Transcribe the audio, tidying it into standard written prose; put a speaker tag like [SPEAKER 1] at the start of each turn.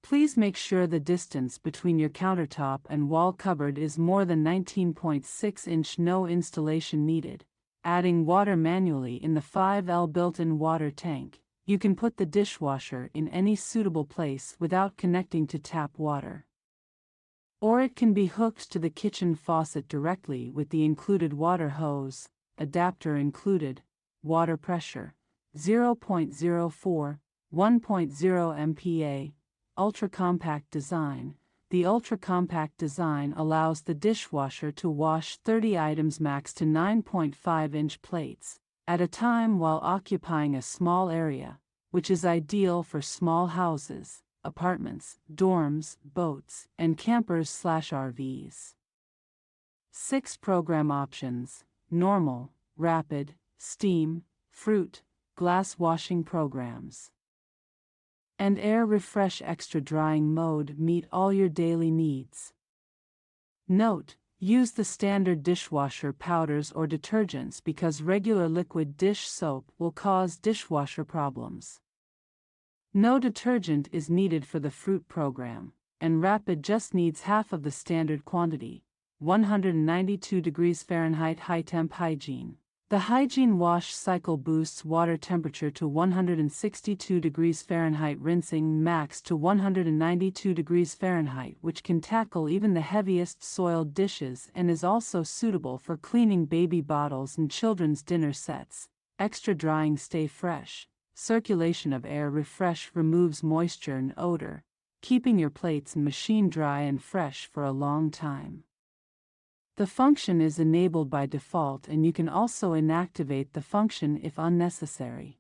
[SPEAKER 1] Please make sure the distance between your countertop and wall cupboard is more than 19.6 inch. No installation needed. Adding water manually in the 5L built-in water tank. You can put the dishwasher in any suitable place without connecting to tap water. Or it can be hooked to the kitchen faucet directly with the included water hose, adapter included, water pressure, 0.04, 1.0 MPa, ultra-compact design. The ultra-compact design allows the dishwasher to wash 30 items max to 9.5-inch plates at a time while occupying a small area, which is ideal for small houses, apartments, dorms, boats, and campers/RVs. 6 program options: normal, rapid, steam, fruit, glass washing programs, and air refresh. Extra drying mode meet all your daily needs. Note: use the standard dishwasher powders or detergents because regular liquid dish soap will cause dishwasher problems. No detergent is needed for the fruit program, and rapid just needs half of the standard quantity. 192 degrees Fahrenheit high temp hygiene. The hygiene wash cycle boosts water temperature to 162 degrees Fahrenheit, rinsing max to 192 degrees Fahrenheit, which can tackle even the heaviest soiled dishes and is also suitable for cleaning baby bottles and children's dinner sets. Extra drying. Stay fresh. Circulation of air refresh removes moisture and odor, keeping your plates and machine dry and fresh for a long time. The function is enabled by default, and you can also inactivate the function if unnecessary.